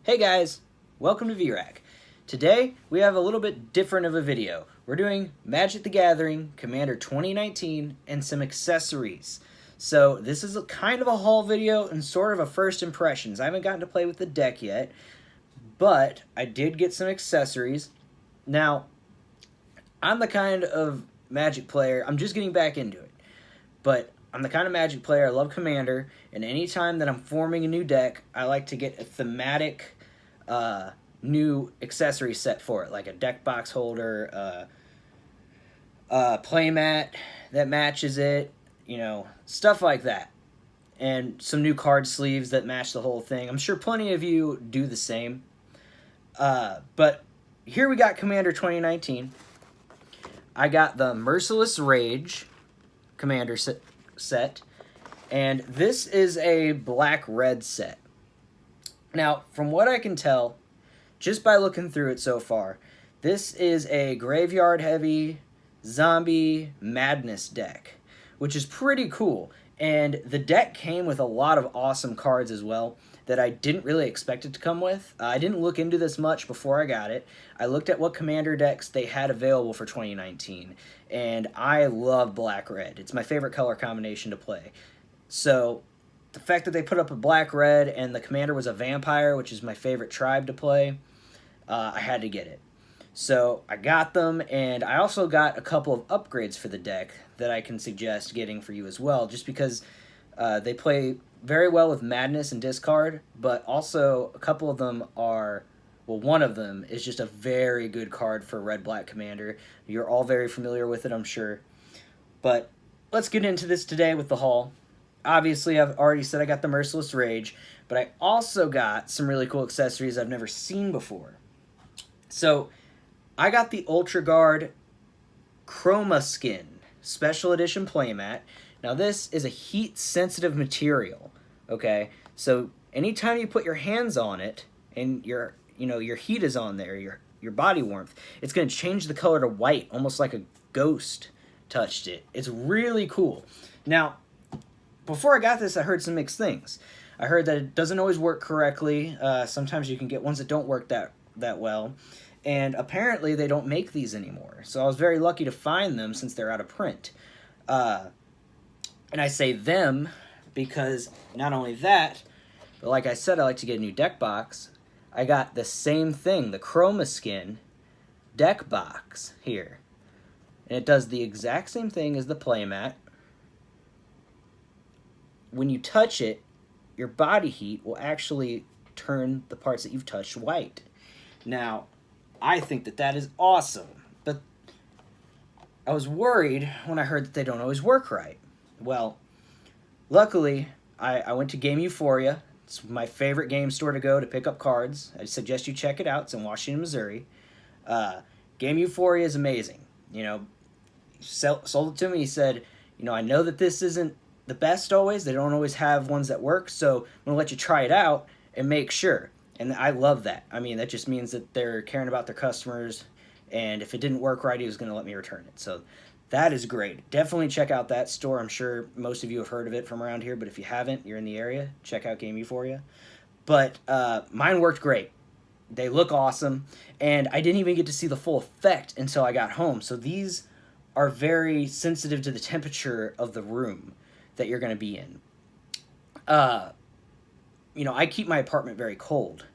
Hey guys, welcome to VRAC. Today we have a little bit different of a video. We're doing Magic the Gathering Commander 2019 and some accessories. So this is kind of a haul video and sort of a first impressions. I haven't gotten to play with the deck yet, but I did get some accessories. Now, I'm the kind of Magic player, I'm just getting back into it, but I'm the kind of Magic player, I love Commander, and anytime that I'm forming a new deck, I like to get a thematic new accessory set for it, like a deck box holder, playmat that matches it, you know, stuff like that. And some new card sleeves that match the whole thing. I'm sure plenty of you do the same. But here we got Commander 2019. I got the Merciless Rage Commander set, and this is a black-red set. Now, from what I can tell, just by looking through it so far, this is a graveyard-heavy zombie madness deck, which is pretty cool. And the deck came with a lot of awesome cards as well that I didn't really expect it to come with. I didn't look into this much before I got it. I looked at what Commander decks they had available for 2019, and I love black-red. It's my favorite color combination to play. So the fact that they put up a black-red and the Commander was a vampire, which is my favorite tribe to play, I had to get it. So I got them, and I also got a couple of upgrades for the deck that I can suggest getting for you as well, just because they play very well with Madness and Discard, but also a couple of them are, well, one of them is just a very good card for Red-Black Commander. You're all very familiar with it, I'm sure. But let's get into this today with the haul. Obviously, I've already said I got the Merciless Rage, but I also got some really cool accessories I've never seen before. So, I got the Ultra Guard Chromia skin special edition playmat. Now this is a heat sensitive material, okay? So anytime you put your hands on it and your heat is on there, your body warmth, it's going to change the color to white, almost like a ghost touched it. It's really cool. Now, before I got this, I heard some mixed things. I heard that it doesn't always work correctly. Sometimes you can get ones that don't work that well. And apparently they don't make these anymore. So I was very lucky to find them since they're out of print. And I say them because not only that, but like I said, I like to get a new deck box. I got the same thing, the Chromia skin deck box here. And it does the exact same thing as the playmat. When you touch it, your body heat will actually turn the parts that you've touched white. Now, I think that is awesome, but I was worried when I heard that they don't always work right. Well, luckily, I went to Game Euphoria. It's my favorite game store to go to pick up cards. I suggest you check it out. It's in Washington, Missouri. Game Euphoria is amazing. You know, sold it to me. He said, you know, I know that this isn't the best always. They don't always have ones that work, so I'm going to let you try it out and make sure. And I love that. I mean, that just means that they're caring about their customers, and if it didn't work right, he was going to let me return it. So that is great. Definitely check out that store. I'm sure most of you have heard of it from around here, but if you haven't, you're in the area, check out Game Euphoria. But mine worked great. They look awesome, and I didn't even get to see the full effect until I got home. So these are very sensitive to the temperature of the room that you're going to be in. You know, I keep my apartment very cold.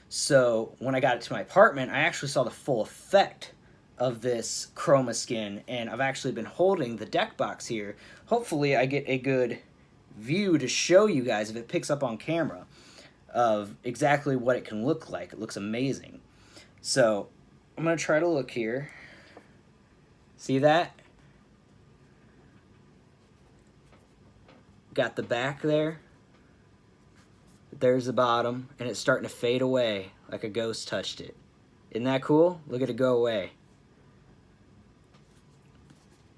So when I got it to my apartment, I actually saw the full effect of this Chromia skin, and I've actually been holding the deck box here. Hopefully I get a good view to show you guys, if it picks up on camera, of exactly what it can look like. It looks amazing. So I'm going to try to look here. See that? Got the back there. There's the bottom, and it's starting to fade away like a ghost touched it. Isn't that cool? Look at it go away.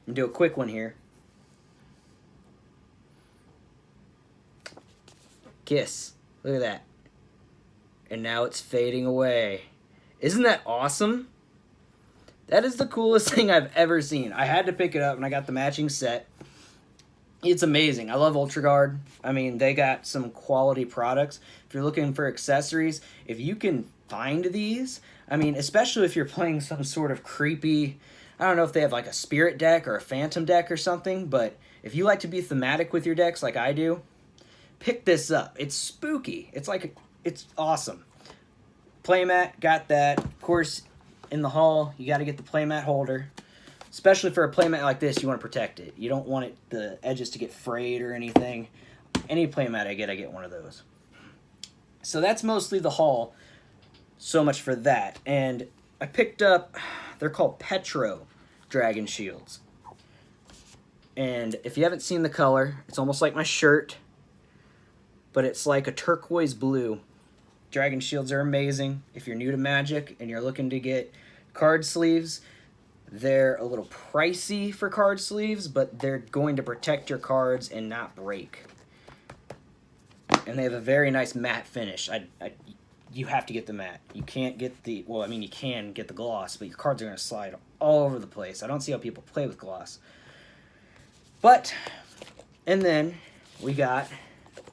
I'm gonna do a quick one here. Kiss. Look at that. And now it's fading away. Isn't that awesome? That is the coolest thing I've ever seen. I had to pick it up, and I got the matching set. It's amazing. I love Ultra Guard. I mean, they got some quality products. If you're looking for accessories, if you can find these, I mean, especially if you're playing some sort of creepy, I don't know if they have like a spirit deck or a phantom deck or something, but if you like to be thematic with your decks like I do, pick this up. It's spooky. It's awesome. Playmat, got that. Of course, in the haul, you got to get the playmat holder. Especially for a playmat like this, you want to protect it. You don't want the edges to get frayed or anything. Any playmat I get one of those. So that's mostly the haul. So much for that. And I picked up, they're called Petro Dragon Shields. And if you haven't seen the color, it's almost like my shirt, but it's like a turquoise blue. Dragon Shields are amazing. If you're new to Magic and you're looking to get card sleeves, they're a little pricey for card sleeves, but they're going to protect your cards and not break. And they have a very nice matte finish. You have to get the matte. You can't get the, well, I mean, you can get the gloss, but your cards are going to slide all over the place. I don't see how people play with gloss. But, and then we got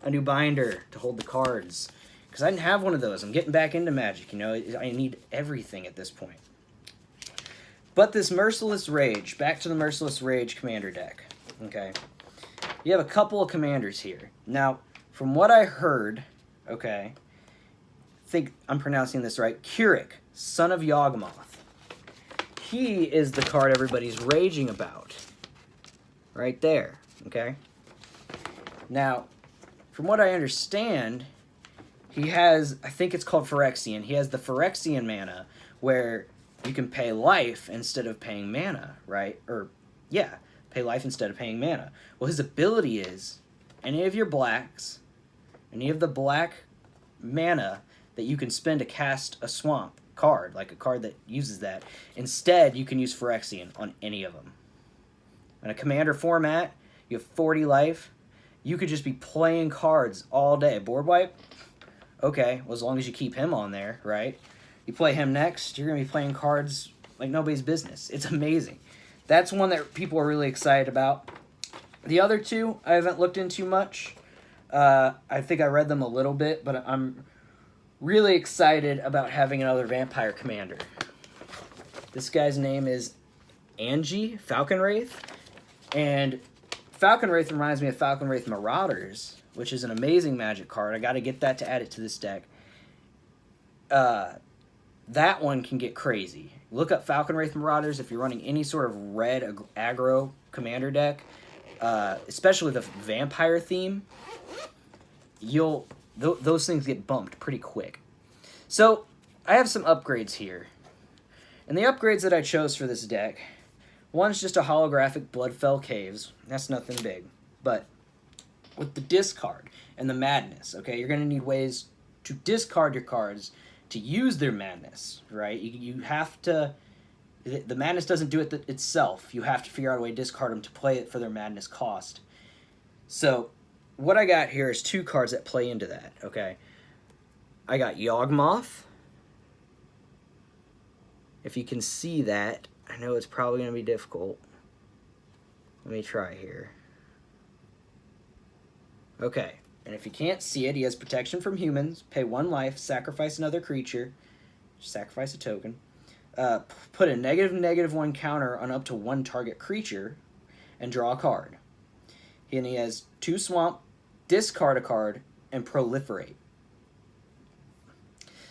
a new binder to hold the cards. Because I didn't have one of those. I'm getting back into Magic, you know. I need everything at this point. But this Merciless Rage, back to the Merciless Rage commander deck, okay? You have a couple of commanders here. Now, from what I heard, okay, I think I'm pronouncing this right, Keurig, son of Yawgmoth. He is the card everybody's raging about. Right there, okay? Now, from what I understand, he has, I think it's called Phyrexian. He has the Phyrexian mana where you can pay life instead of paying mana, right? Or, yeah, pay life instead of paying mana. Well, his ability is, any of your blacks, any of the black mana that you can spend to cast a swamp card, like a card that uses that, instead you can use Phyrexian on any of them. In a commander format, you have 40 life. You could just be playing cards all day. Board wipe? Okay, well, as long as you keep him on there, right? You play him next, you're going to be playing cards like nobody's business. It's amazing. That's one that people are really excited about. The other two, I haven't looked into much. I think I read them a little bit, but I'm really excited about having another vampire commander. This guy's name is Angie Falconwraith, and Falconwraith reminds me of Falconwraith Marauders, which is an amazing Magic card. I got to get that to add it to this deck. That one can get crazy. Look up Falconwraith Marauders if you're running any sort of red aggro commander deck, especially the vampire theme. Those things get bumped pretty quick. So I have some upgrades here. And the upgrades that I chose for this deck, one's just a holographic Bloodfell Caves. That's nothing big. But with the discard and the madness, okay, you're going to need ways to discard your cards to use their madness, right? You have to, the madness doesn't do it itself. You have to figure out a way to discard them to play it for their madness cost. So what I got here is two cards that play into that, okay? I got Yawgmoth. If you can see that, I know it's probably going to be difficult. Let me try here. Okay, and if you can't see it, he has protection from humans, pay 1 life, sacrifice another creature, sacrifice a token, put a -1 counter on up to 1 target creature, and draw a card. And he has 2 swamp, discard a card, and proliferate.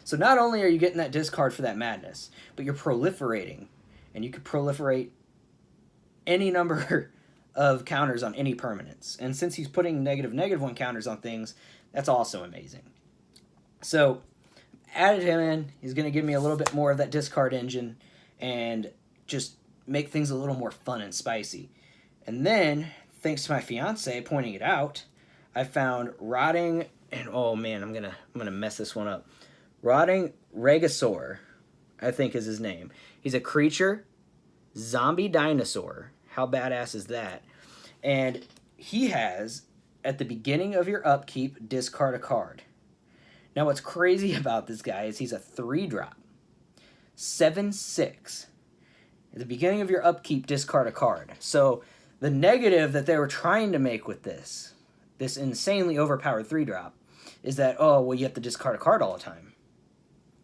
So not only are you getting that discard for that madness, but you're proliferating, and you could proliferate any number of counters on any permanents. And since he's putting -1 counters on things, that's also amazing. So added him in. He's going to give me a little bit more of that discard engine and just make things a little more fun and spicy. And then, thanks to my fiance pointing it out, I found Rotting, and oh man, I'm gonna mess this one up. Rotting Regisaur, I think is his name. He's a creature, zombie dinosaur. How badass is that? And he has, at the beginning of your upkeep, discard a card. Now what's crazy about this guy is he's a 3-drop. 7/6. At the beginning of your upkeep, discard a card. So The negative that they were trying to make with this insanely overpowered 3-drop, is that, oh, well, you have to discard a card all the time.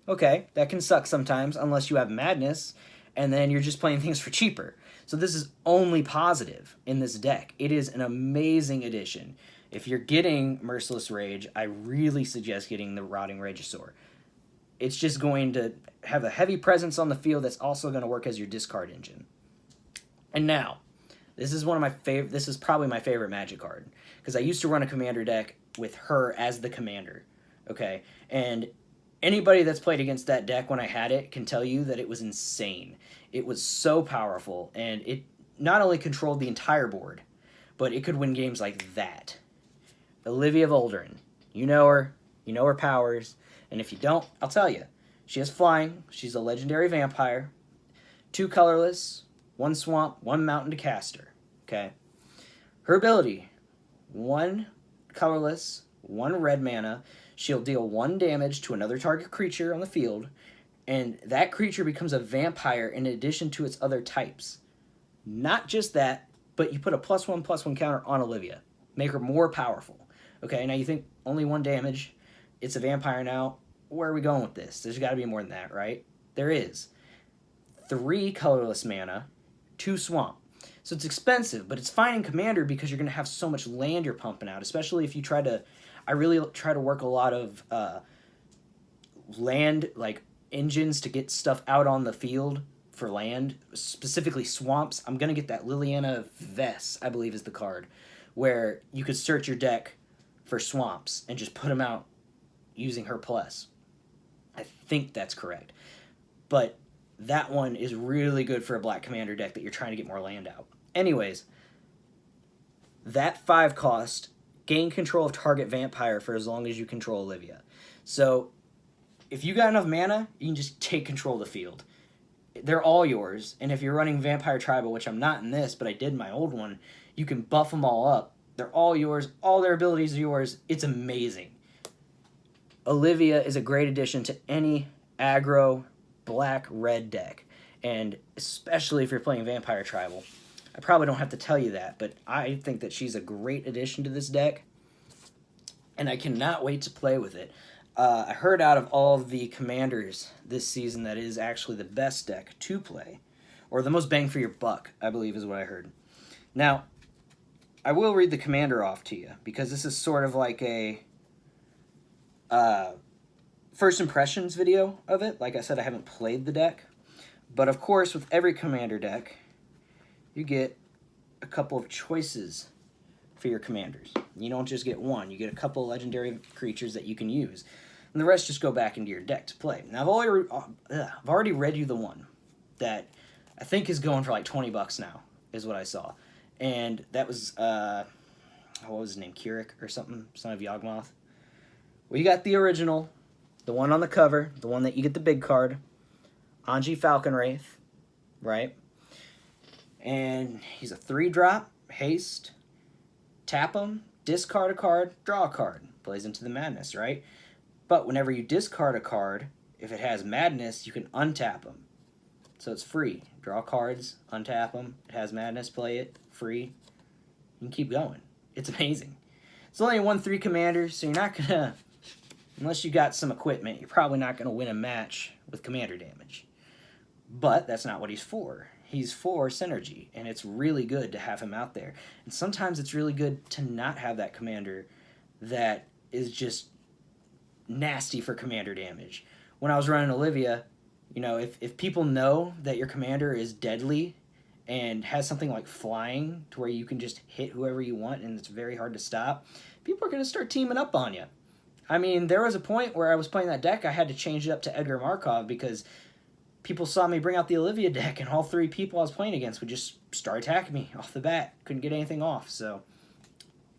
Okay, that can suck sometimes, unless you have Madness, and then you're just playing things for cheaper. So this is only positive in this deck. It is an amazing addition. If you're getting Merciless Rage, I really suggest getting the Rotting Regisaur. It's just going to have a heavy presence on the field that's also going to work as your discard engine. And now, this is one of my favorite. This is probably my favorite Magic card, because I used to run a commander deck with her as the commander. Okay, and anybody that's played against that deck when I had it can tell you that it was insane. It was so powerful, and it not only controlled the entire board, but it could win games like that. Olivia Voldrin, you know her powers, and if you don't, I'll tell you. She has flying. She's a legendary vampire. 2 colorless. 1 swamp, 1 mountain to cast her. Okay. Her ability, 1 colorless, 1 red mana. She'll deal 1 damage to another target creature on the field, and that creature becomes a vampire in addition to its other types. Not just that, but you put a +1/+1 counter on Olivia. Make her more powerful. Okay, now you think only 1 damage. It's a vampire now. Where are we going with this? There's got to be more than that, right? There is. 3 colorless mana. 2 swamp. So it's expensive, but it's fine in Commander because you're going to have so much land you're pumping out, especially if you try to... I really try to work a lot of land, like, engines to get stuff out on the field for land, specifically swamps. I'm going to get that Liliana Vess, I believe is the card, where you could search your deck for swamps and just put them out using her plus. I think that's correct. But that one is really good for a black commander deck that you're trying to get more land out. Anyways, that 5 cost, gain control of target vampire for as long as you control Olivia. So if you got enough mana, you can just take control of the field. They're all yours, and if you're running Vampire Tribal, which I'm not in this, but I did in my old one, you can buff them all up. They're all yours. All their abilities are yours. It's amazing. Olivia is a great addition to any aggro black-red deck, and especially if you're playing Vampire Tribal. I probably don't have to tell you that, but I think that she's a great addition to this deck, and I cannot wait to play with it. I heard out of all of the commanders this season that is actually the best deck to play, or the most bang for your buck, I believe is what I heard. Now, I will read the commander off to you, because this is sort of like a first impressions video of it. Like I said, I haven't played the deck. But of course, with every commander deck, you get a couple of choices for your commanders. You don't just get one. You get a couple of legendary creatures that you can use. And the rest just go back into your deck to play. Now, I've already read you the one that I think is going for like $20 now, is what I saw. And that was, what was his name? Keurig or something? Son of Yawgmoth. Well, you got the original, the one on the cover, the one that you get the big card, Anji Falconwraith, right? And he's a 3-drop, haste, tap him, discard a card, draw a card. Plays into the Madness, right? But whenever you discard a card, if it has Madness, you can untap him. So it's free. Draw cards, untap them, it has Madness, play it, free. You can keep going. It's amazing. It's only a 1/3 commander, so you're not going to... Unless you got some equipment, you're probably not going to win a match with commander damage. But that's not what he's for. He's for synergy, and it's really good to have him out there. And sometimes it's really good to not have that commander that is just nasty for commander damage. When I was running Olivia, you know, if people know that your commander is deadly and has something like flying to where you can just hit whoever you want and it's very hard to stop, people are going to start teaming up on you. I mean, there was a point where I was playing that deck, I had to change it up to Edgar Markov because people saw me bring out the Olivia deck, and all 3 people I was playing against would just start attacking me off the bat. Couldn't get anything off, so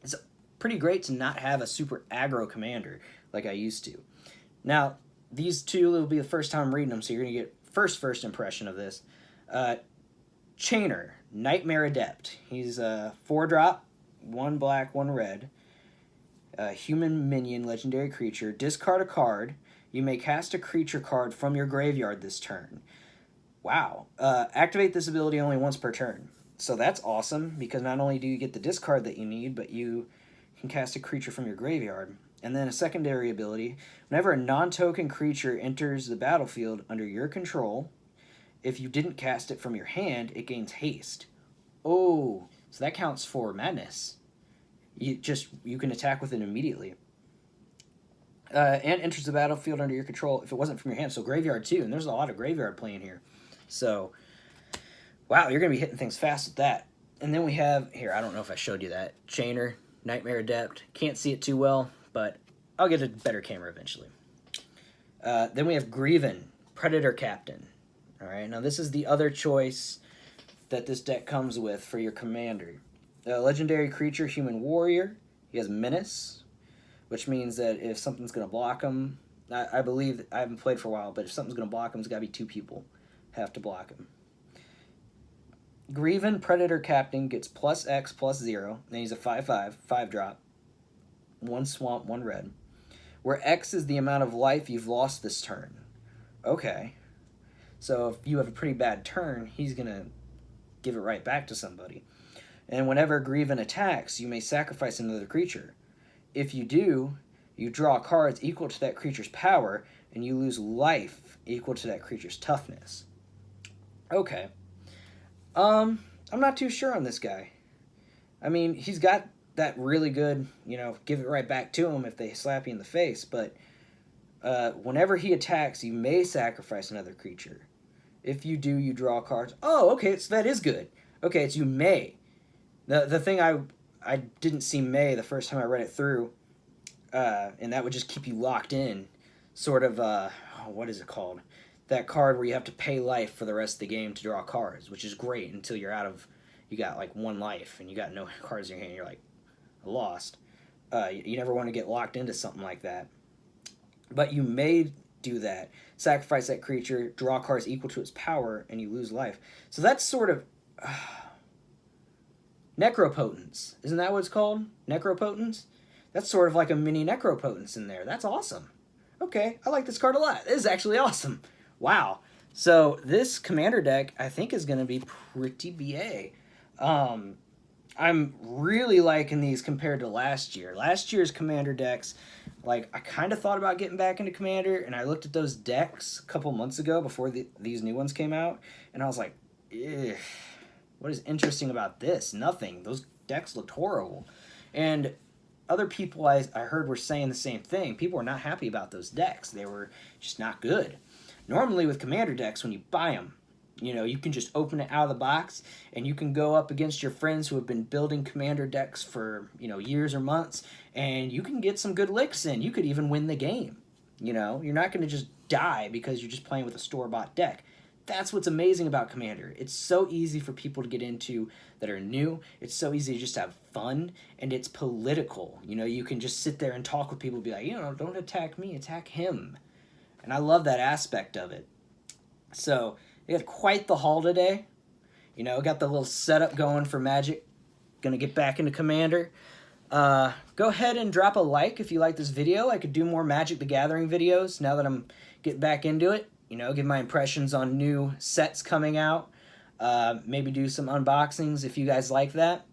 it's pretty great to not have a super aggro commander like I used to. Now, these two will be the first time I'm reading them, so you're going to get first impression of this. Chainer, Nightmare Adept. He's a 4-drop, 1 black, 1 red. Human minion, legendary creature. Discard a card. You may cast a creature card from your graveyard this turn. Wow. Activate this ability only once per turn. So that's awesome, because not only do you get the discard that you need, but you can cast a creature from your graveyard. And then a secondary ability, whenever a non-token creature enters the battlefield under your control, if you didn't cast it from your hand, it gains haste. Oh, so that counts for madness. You can attack with it immediately. And enters the battlefield under your control if it wasn't from your hand. So graveyard too, and there's a lot of graveyard playing here. So, wow, you're going to be hitting things fast with that. And then we have, here, I don't know if I showed you that, Chainer, Nightmare Adept. Can't see it too well, but I'll get a better camera eventually. Then we have Grieven, Predator Captain. All right, now this is the other choice that this deck comes with for your commander. Legendary creature, Human Warrior. He has Menace, which means that if something's going to block him, I believe, I haven't played for a while, but if something's going to block him, it's got to be 2 people have to block him. Grieven, Predator Captain, gets +X/+0, and he's a 5/5, 5-drop, 1 swamp, 1 red, where X is the amount of life you've lost this turn. Okay. So if you have a pretty bad turn, he's going to give it right back to somebody. And whenever Grieven attacks, you may sacrifice another creature. If you do, you draw cards equal to that creature's power, and you lose life equal to that creature's toughness. Okay. I'm not too sure on this guy. I mean, he's got that really good, give it right back to him if they slap you in the face, but whenever he attacks, you may sacrifice another creature. If you do, you draw cards. Oh, okay, so that is good. Okay, it's you may. The thing I didn't see may the first time I read it through, and that would just keep you locked in, sort of, what is it called? That card where you have to pay life for the rest of the game to draw cards, which is great until you're you got like 1 life and you got no cards in your hand. You're like, lost. You never want to get locked into something like that. But you may do that. Sacrifice that creature, draw cards equal to its power, and you lose life. So that's sort of... Necropotence. Isn't that what it's called? Necropotence? That's sort of like a mini Necropotence in there. That's awesome. Okay, I like this card a lot. This is actually awesome. Wow. So this commander deck, I think, is going to be pretty BA. I'm really liking these compared to last year. Last year's commander decks, like, I kind of thought about getting back into commander, and I looked at those decks a couple months ago before these new ones came out, and I was like, ugh, what is interesting about this? Nothing. Those decks looked horrible. And other people I heard were saying the same thing. People were not happy about those decks. They were just not good. Normally with commander decks, when you buy them, you can just open it out of the box, and you can go up against your friends who have been building commander decks for, years or months, and you can get some good licks in. You could even win the game. You're not going to just die because you're just playing with a store-bought deck. That's what's amazing about Commander. It's so easy for people to get into that are new. It's so easy to just have fun, and it's political. You can just sit there and talk with people and be like, don't attack me, attack him. And I love that aspect of it. So, we had quite the haul today. Got the little setup going for Magic. Gonna get back into Commander. Go ahead and drop a like if you like this video. I could do more Magic the Gathering videos now that I'm getting back into it. Give my impressions on new sets coming out. Maybe do some unboxings if you guys like that.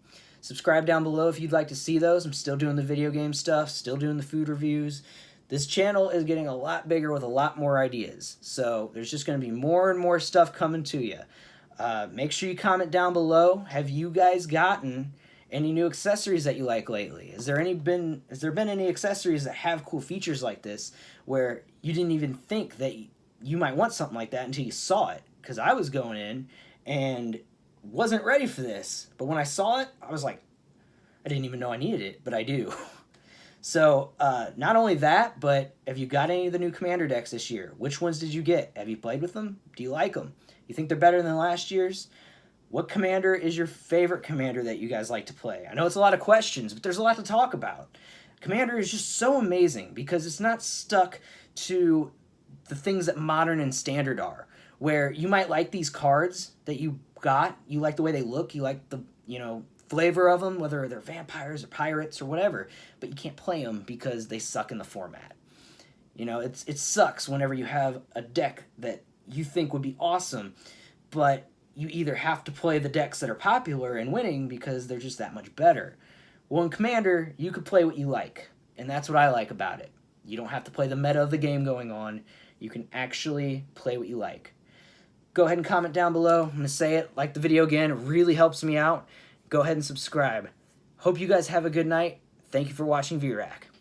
Subscribe down below if you'd like to see those. I'm still doing the video game stuff, still doing the food reviews. This channel is getting a lot bigger with a lot more ideas. So there's just going to be more and more stuff coming to you. Make sure you comment down below. Have you guys gotten any new accessories that you like lately? Has there been any accessories that have cool features like this where you didn't even think that you might want something like that until you saw it? Because I was going in and wasn't ready for this. But when I saw it, I was like, I didn't even know I needed it, but I do. So, not only that, but have you got any of the new Commander decks this year? Which ones did you get? Have you played with them? Do you like them? You think they're better than last year's? What Commander is your favorite Commander that you guys like to play? I know it's a lot of questions, but there's a lot to talk about. Commander is just so amazing because it's not stuck to the things that Modern and Standard are, where you might like these cards that you got, you like the way they look, you like the, flavor of them, whether they're vampires or pirates or whatever, but you can't play them because they suck in the format. It sucks whenever you have a deck that you think would be awesome, but you either have to play the decks that are popular and winning because they're just that much better. Well, in Commander, you could play what you like, and that's what I like about it. You don't have to play the meta of the game going on. You can actually play what you like. Go ahead and comment down below. I'm going to say it. Like the video again. It really helps me out. Go ahead and subscribe. Hope you guys have a good night. Thank you for watching VRAC.